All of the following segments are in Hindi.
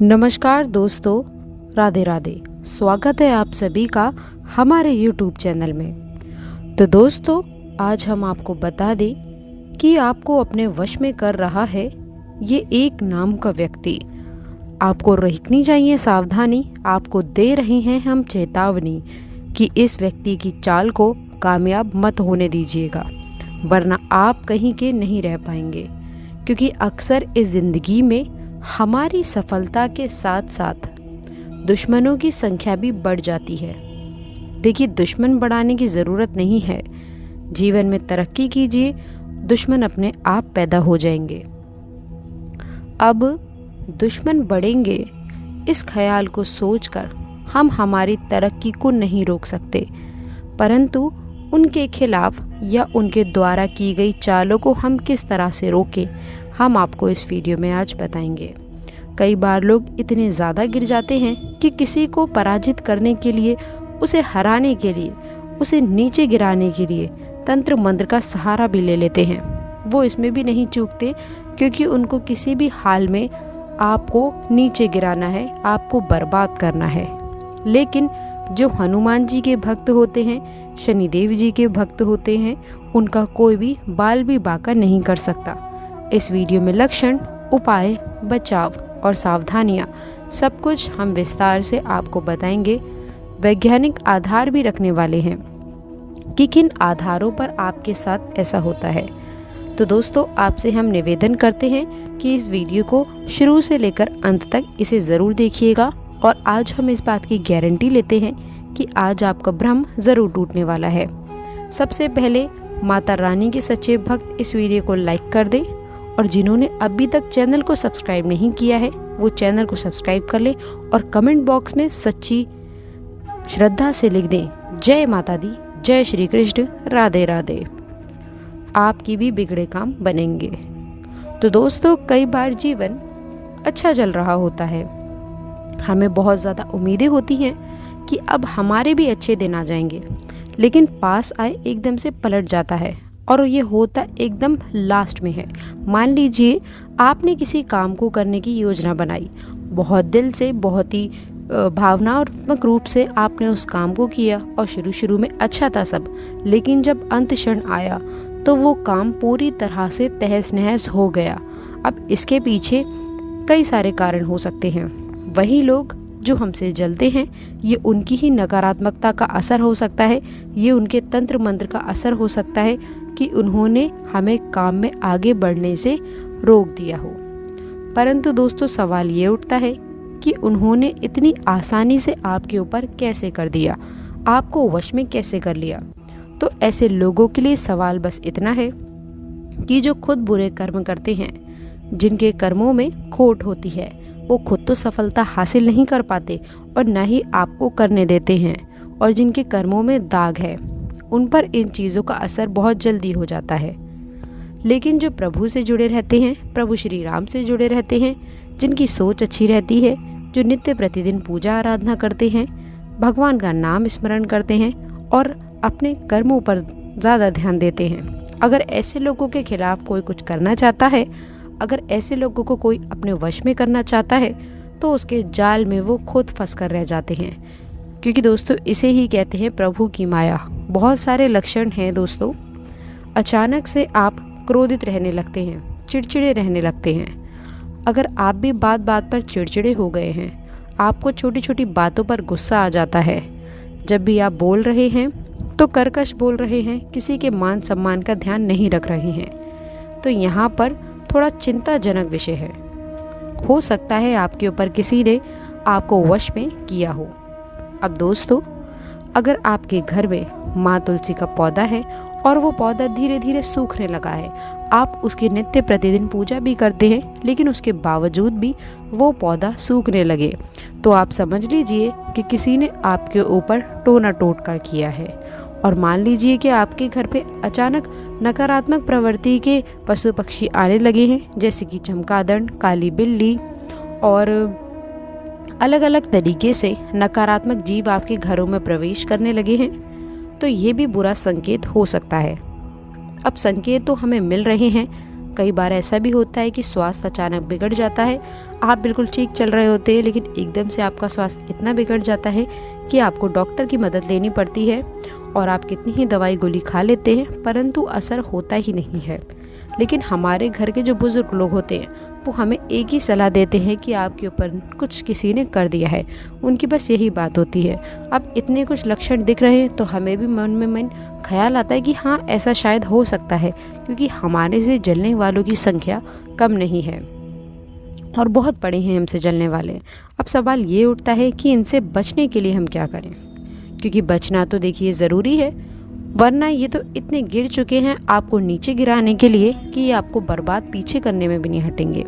नमस्कार दोस्तों, राधे राधे। स्वागत है आप सभी का हमारे YouTube चैनल में। तो दोस्तों, आज हम आपको बता दें कि आपको अपने वश में कर रहा है ये एक नाम का व्यक्ति। आपको रखनी चाहिए सावधानी। आपको दे रहे हैं हम चेतावनी कि इस व्यक्ति की चाल को कामयाब मत होने दीजिएगा, वरना आप कहीं के नहीं रह पाएंगे। क्योंकि अक्सर इस ज़िंदगी में हमारी सफलता के साथ साथ दुश्मनों की संख्या भी बढ़ जाती है। देखिए, दुश्मन बढ़ाने की ज़रूरत नहीं है। जीवन में तरक्की कीजिए, दुश्मन अपने आप पैदा हो जाएंगे। अब दुश्मन बढ़ेंगे, इस ख्याल को सोचकर हम हमारी तरक्की को नहीं रोक सकते, परंतु उनके खिलाफ या उनके द्वारा की गई चालों को हम किस तरह से रोकें, हम आपको इस वीडियो में आज बताएंगे। कई बार लोग इतने ज़्यादा गिर जाते हैं कि किसी को पराजित करने के लिए, उसे हराने के लिए, उसे नीचे गिराने के लिए तंत्र मंत्र का सहारा भी ले लेते हैं। वो इसमें भी नहीं चूकते, क्योंकि उनको किसी भी हाल में आपको नीचे गिराना है, आपको बर्बाद करना है। लेकिन जो हनुमान जी के भक्त होते हैं, शनिदेव जी के भक्त होते हैं, उनका कोई भी बाल भी बांका नहीं कर सकता। इस वीडियो में लक्षण, उपाय, बचाव और सावधानियां सब कुछ हम विस्तार से आपको बताएंगे। वैज्ञानिक आधार भी रखने वाले हैं कि किन आधारों पर आपके साथ ऐसा होता है। तो दोस्तों, आपसे हम निवेदन करते हैं कि इस वीडियो को शुरू से लेकर अंत तक इसे ज़रूर देखिएगा। और आज हम इस बात की गारंटी लेते हैं कि आज आपका भ्रम ज़रूर टूटने वाला है। सबसे पहले माता रानी के सच्चे भक्त इस वीडियो को लाइक कर दें, और जिन्होंने अभी तक चैनल को सब्सक्राइब नहीं किया है वो चैनल को सब्सक्राइब कर लें और कमेंट बॉक्स में सच्ची श्रद्धा से लिख दें, जय माता दी, जय श्री कृष्ण, राधे राधे। आपकी भी बिगड़े काम बनेंगे। तो दोस्तों, कई बार जीवन अच्छा चल रहा होता है, हमें बहुत ज़्यादा उम्मीदें होती हैं कि अब हमारे भी अच्छे दिन आ जाएंगे, लेकिन पास आए एकदम से पलट जाता है, और ये होता एकदम लास्ट में है। मान लीजिए आपने किसी काम को करने की योजना बनाई, बहुत दिल से, बहुत ही भावनात्मक रूप से आपने उस काम को किया, और शुरू में अच्छा था सब, लेकिन जब अंत क्षण आया तो वो काम पूरी तरह से तहस नहस हो गया। अब इसके पीछे कई सारे कारण हो सकते हैं। वही लोग जो हमसे जलते हैं, ये उनकी ही नकारात्मकता का असर हो सकता है, ये उनके तंत्र मंत्र का असर हो सकता है कि उन्होंने हमें काम में आगे बढ़ने से रोक दिया हो। परंतु दोस्तों, सवाल ये उठता है कि उन्होंने इतनी आसानी से आपके ऊपर कैसे कर दिया, आपको वश में कैसे कर लिया। तो ऐसे लोगों के लिए सवाल बस इतना है कि जो खुद बुरे कर्म करते हैं, जिनके कर्मों में खोट होती है, वो खुद तो सफलता हासिल नहीं कर पाते और न ही आपको करने देते हैं, और जिनके कर्मों में दाग है उन पर इन चीज़ों का असर बहुत जल्दी हो जाता है। लेकिन जो प्रभु से जुड़े रहते हैं, प्रभु श्री राम से जुड़े रहते हैं, जिनकी सोच अच्छी रहती है, जो नित्य प्रतिदिन पूजा आराधना करते हैं, भगवान का नाम स्मरण करते हैं और अपने कर्मों पर ज़्यादा ध्यान देते हैं, अगर ऐसे लोगों के खिलाफ कोई कुछ करना चाहता है, अगर ऐसे लोगों को कोई अपने वश में करना चाहता है, तो उसके जाल में वो खुद फंस कर रह जाते हैं। क्योंकि दोस्तों, इसे ही कहते हैं प्रभु की माया। बहुत सारे लक्षण हैं दोस्तों। अचानक से आप क्रोधित रहने लगते हैं, चिड़चिड़े रहने लगते हैं। अगर आप भी बात बात पर चिड़चिड़े हो गए हैं, आपको छोटी छोटी बातों पर गुस्सा आ जाता है, जब भी आप बोल रहे हैं तो कर्कश बोल रहे हैं, किसी के मान सम्मान का ध्यान नहीं रख रहे हैं, तो यहाँ पर थोड़ा चिंताजनक विषय है। हो सकता है आपके ऊपर किसी ने आपको वश में किया हो। अब दोस्तों, अगर आपके घर में माँ तुलसी का पौधा है और वो पौधा धीरे धीरे सूखने लगा है, आप उसकी नित्य प्रतिदिन पूजा भी करते हैं, लेकिन उसके बावजूद भी वो पौधा सूखने लगे, तो आप समझ लीजिए कि किसी ने आपके ऊपर टोना टोटका किया है। और मान लीजिए कि आपके घर पे अचानक नकारात्मक प्रवृत्ति के पशु पक्षी आने लगे हैं, जैसे कि चमगादड़, काली बिल्ली और अलग अलग तरीके से नकारात्मक जीव आपके घरों में प्रवेश करने लगे हैं, तो ये भी बुरा संकेत हो सकता है। अब संकेत तो हमें मिल रहे हैं, कई बार ऐसा भी होता है कि स्वास्थ्य अचानक बिगड़ जाता है। आप बिल्कुल ठीक चल रहे होते हैं, लेकिन एकदम से आपका स्वास्थ्य इतना बिगड़ जाता है कि आपको डॉक्टर की मदद लेनी पड़ती है और आप कितनी ही दवाई गोली खा लेते हैं, परंतु असर होता ही नहीं है। लेकिन हमारे घर के जो बुजुर्ग लोग होते हैं वो हमें एक ही सलाह देते हैं कि आपके ऊपर कुछ किसी ने कर दिया है। उनकी बस यही बात होती है। अब इतने कुछ लक्षण दिख रहे हैं तो हमें भी मन में ख्याल आता है कि हाँ, ऐसा शायद हो सकता है, क्योंकि हमारे से जलने वालों की संख्या कम नहीं है और बहुत बड़े हैं हमसे जलने वाले। अब सवाल ये उठता है कि इनसे बचने के लिए हम क्या करें, क्योंकि बचना तो देखिए ज़रूरी है, वरना ये तो इतने गिर चुके हैं आपको नीचे गिराने के लिए कि ये आपको बर्बाद पीछे करने में भी नहीं हटेंगे।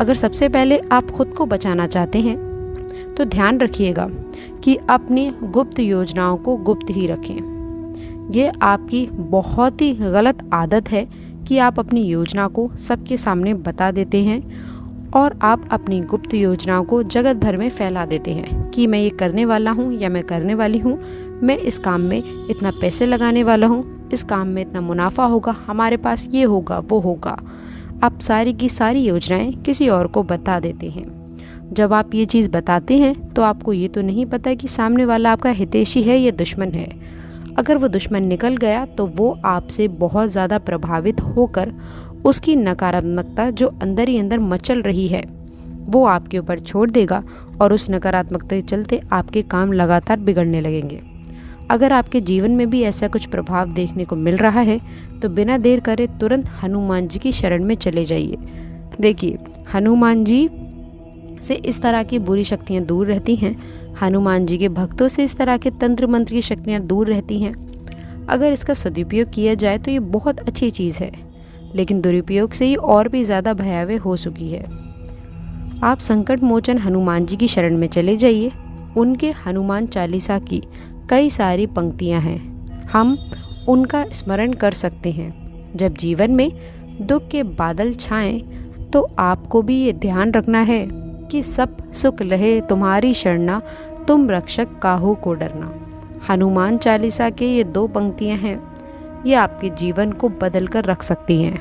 अगर सबसे पहले आप खुद को बचाना चाहते हैं तो ध्यान रखिएगा कि अपनी गुप्त योजनाओं को गुप्त ही रखें। ये आपकी बहुत ही गलत आदत है कि आप अपनी योजना को सबके सामने बता देते हैं और आप अपनी गुप्त योजनाओं को जगत भर में फैला देते हैं कि मैं ये करने वाला हूँ या मैं करने वाली हूँ, मैं इस काम में इतना पैसे लगाने वाला हूँ, इस काम में इतना मुनाफा होगा, हमारे पास ये होगा वो होगा। आप सारी की सारी योजनाएं किसी और को बता देते हैं। जब आप ये चीज़ बताते हैं तो आपको ये तो नहीं पता कि सामने वाला आपका हितैषी है या दुश्मन है। अगर वो दुश्मन निकल गया तो वो आपसे बहुत ज़्यादा प्रभावित होकर उसकी नकारात्मकता जो अंदर ही अंदर मचल रही है वो आपके ऊपर छोड़ देगा और उस नकारात्मकता के चलते आपके काम लगातार बिगड़ने लगेंगे। अगर आपके जीवन में भी ऐसा कुछ प्रभाव देखने को मिल रहा है तो बिना देर करे तुरंत हनुमान जी की शरण में चले जाइए। देखिए, हनुमान जी से इस तरह की बुरी शक्तियाँ दूर रहती हैं। हनुमान जी के भक्तों से इस तरह के तंत्र मंत्र की शक्तियाँ दूर रहती हैं। अगर इसका सदुपयोग किया जाए तो ये बहुत अच्छी चीज़ है, लेकिन दुरुपयोग से ये और भी ज़्यादा भयावह हो चुकी है। आप संकट मोचन हनुमान जी की शरण में चले जाइए। उनके हनुमान चालीसा की कई सारी पंक्तियां हैं, हम उनका स्मरण कर सकते हैं। जब जीवन में दुख के बादल छाएं तो आपको भी ये ध्यान रखना है कि सब सुख रहे तुम्हारी शरणा, तुम रक्षक काहू को डरना। हनुमान चालीसा के ये 2 पंक्तियां हैं, ये आपके जीवन को बदल कर रख सकती हैं।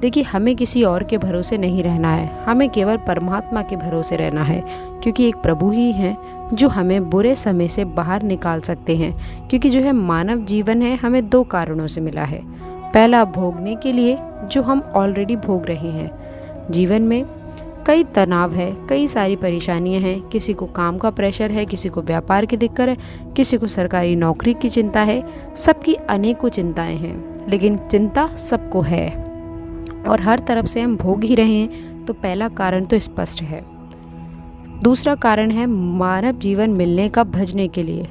देखिए, हमें किसी और के भरोसे नहीं रहना है, हमें केवल परमात्मा के भरोसे रहना है, क्योंकि एक प्रभु ही हैं जो हमें बुरे समय से बाहर निकाल सकते हैं। क्योंकि जो है मानव जीवन है हमें 2 कारणों से मिला है। पहला, भोगने के लिए, जो हम ऑलरेडी भोग रहे हैं। जीवन में कई तनाव है, कई सारी परेशानियां हैं। किसी को काम का प्रेशर है, किसी को व्यापार की दिक्कत है, किसी को सरकारी नौकरी की चिंता है। सबकी अनेकों चिंताएं हैं, लेकिन चिंता सबको है और हर तरफ से हम भोग ही रहे हैं। तो पहला कारण तो स्पष्ट है। दूसरा कारण है मानव जीवन मिलने का भजने के लिए।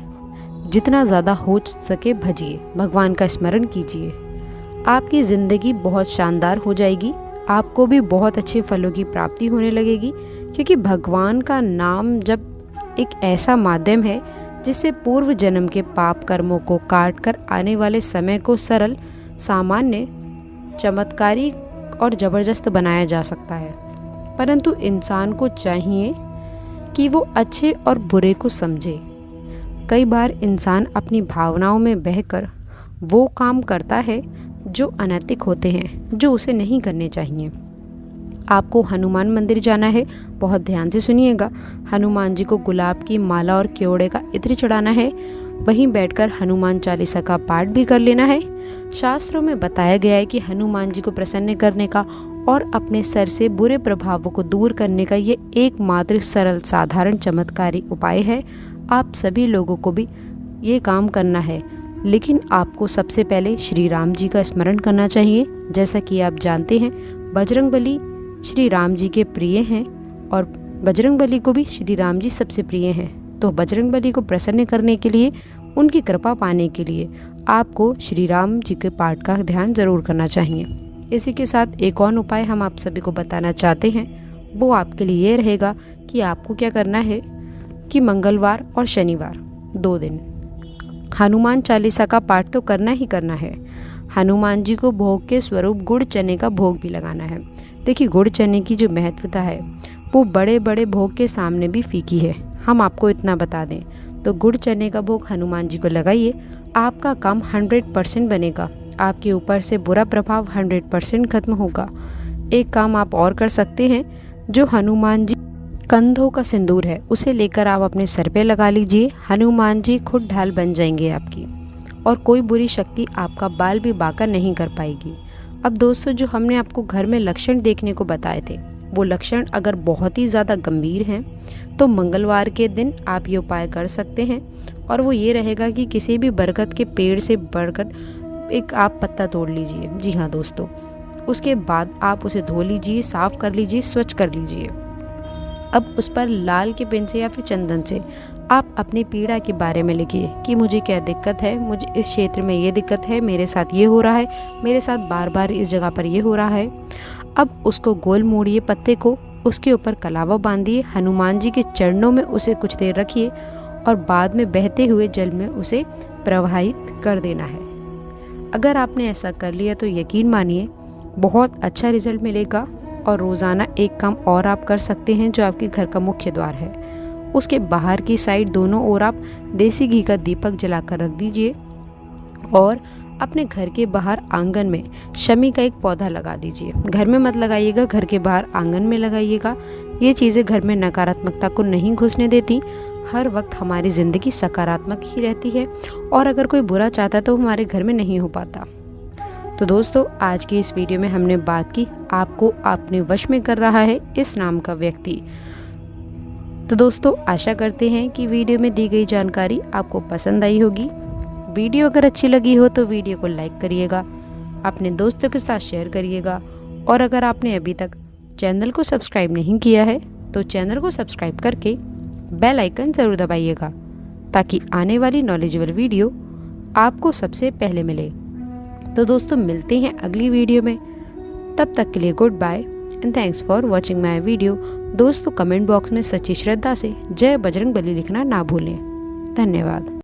जितना ज़्यादा हो सके भजिए, भगवान का स्मरण कीजिए। आपकी ज़िंदगी बहुत शानदार हो जाएगी, आपको भी बहुत अच्छे फलों की प्राप्ति होने लगेगी। क्योंकि भगवान का नाम जब एक ऐसा माध्यम है जिससे पूर्व जन्म के पाप कर्मों को काट कर आने वाले समय को सरल, सामान्य, चमत्कारिक और ज़बरदस्त बनाया जा सकता है। परंतु इंसान को चाहिए कि वो अच्छे और बुरे को समझे। कई बार इंसान अपनी भावनाओं में बहकर वो काम करता है जो अनैतिक होते हैं, जो उसे नहीं करने चाहिए। आपको हनुमान मंदिर जाना है, बहुत ध्यान से सुनिएगा। हनुमान जी को गुलाब की माला और केवड़े का इत्र चढ़ाना है। वहीं बैठकर हनुमान चालीसा का पाठ भी कर लेना है। शास्त्रों में बताया गया है कि हनुमान जी को प्रसन्न करने का और अपने सर से बुरे प्रभावों को दूर करने का ये एकमात्र सरल, साधारण, चमत्कारी उपाय है। आप सभी लोगों को भी ये काम करना है, लेकिन आपको सबसे पहले श्री राम जी का स्मरण करना चाहिए। जैसा कि आप जानते हैं, बजरंगबली श्री राम जी के प्रिय हैं और बजरंगबली को भी श्री राम जी सबसे प्रिय हैं। तो बजरंगबली को प्रसन्न करने के लिए, उनकी कृपा पाने के लिए आपको श्री राम जी के पाठ का ध्यान जरूर करना चाहिए। इसी के साथ एक और उपाय हम आप सभी को बताना चाहते हैं। वो आपके लिए ये रहेगा कि आपको क्या करना है कि मंगलवार और शनिवार 2 दिन हनुमान चालीसा का पाठ तो करना ही करना है। हनुमान जी को भोग के स्वरूप गुड़ चने का भोग भी लगाना है। देखिए, गुड़ चने की जो महत्वता है वो बड़े बड़े भोग के सामने भी फीकी है। हम आपको इतना बता दें तो गुड़ चने का भोग हनुमान जी को लगाइए, आपका काम 100% बनेगा। आपके ऊपर से बुरा प्रभाव 100% खत्म होगा। एक काम आप और कर सकते हैं, जो हनुमान जी कंधों का सिंदूर है उसे लेकर आप अपने सर पे लगा लीजिए। हनुमान जी खुद ढाल बन जाएंगे आपकी, और कोई बुरी शक्ति आपका बाल भी बांका नहीं कर पाएगी। अब दोस्तों, जो हमने आपको घर में लक्षण देखने को बताए थे, वो लक्षण अगर बहुत ही ज़्यादा गंभीर हैं तो मंगलवार के दिन आप ये उपाय कर सकते हैं। और वो ये रहेगा कि किसी भी बरगद के पेड़ से बरगद एक आप पत्ता तोड़ लीजिए। जी हाँ दोस्तों, उसके बाद आप उसे धो लीजिए, साफ कर लीजिए, स्वच्छ कर लीजिए। अब उस पर लाल के पेन से या फिर चंदन से आप अपनी पीड़ा के बारे में लिखिए कि मुझे क्या दिक्कत है, मुझे इस क्षेत्र में ये दिक्कत है, मेरे साथ ये हो रहा है, मेरे साथ बार बार इस जगह पर ये हो रहा है। अब उसको गोल मोड़िए पत्ते को, उसके ऊपर कलावा बांधिए, हनुमान जी के चरणों में उसे कुछ देर रखिए और बाद में बहते हुए जल में उसे प्रवाहित कर देना है। अगर आपने ऐसा कर लिया तो यकीन मानिए बहुत अच्छा रिजल्ट मिलेगा। और रोज़ाना एक काम और आप कर सकते हैं, जो आपके घर का मुख्य द्वार है उसके बाहर की साइड दोनों ओर आप देसी घी का दीपक जलाकर रख दीजिए और अपने घर के बाहर आंगन में शमी का एक पौधा लगा दीजिए। घर में मत लगाइएगा, घर के बाहर आंगन में लगाइएगा। ये चीज़ें घर में नकारात्मकता को नहीं घुसने देती। हर वक्त हमारी ज़िंदगी सकारात्मक ही रहती है, और अगर कोई बुरा चाहता है तो हमारे घर में नहीं हो पाता। तो दोस्तों, आज की इस वीडियो में हमने बात की आपको अपने वश में कर रहा है इस नाम का व्यक्ति। तो दोस्तों, आशा करते हैं कि वीडियो में दी गई जानकारी आपको पसंद आई होगी। वीडियो अगर अच्छी लगी हो तो वीडियो को लाइक करिएगा, अपने दोस्तों के साथ शेयर करिएगा, और अगर आपने अभी तक चैनल को सब्सक्राइब नहीं किया है तो चैनल को सब्सक्राइब करके बेल आइकन ज़रूर दबाइएगा, ताकि आने वाली नॉलेजेबल वीडियो आपको सबसे पहले मिले। तो दोस्तों, मिलते हैं अगली वीडियो में। तब तक के लिए good bye and thanks for watching my video. दोस्तों, कमेंट बॉक्स में सच्ची श्रद्धा से जय बजरंग बली लिखना ना भूलें। धन्यवाद।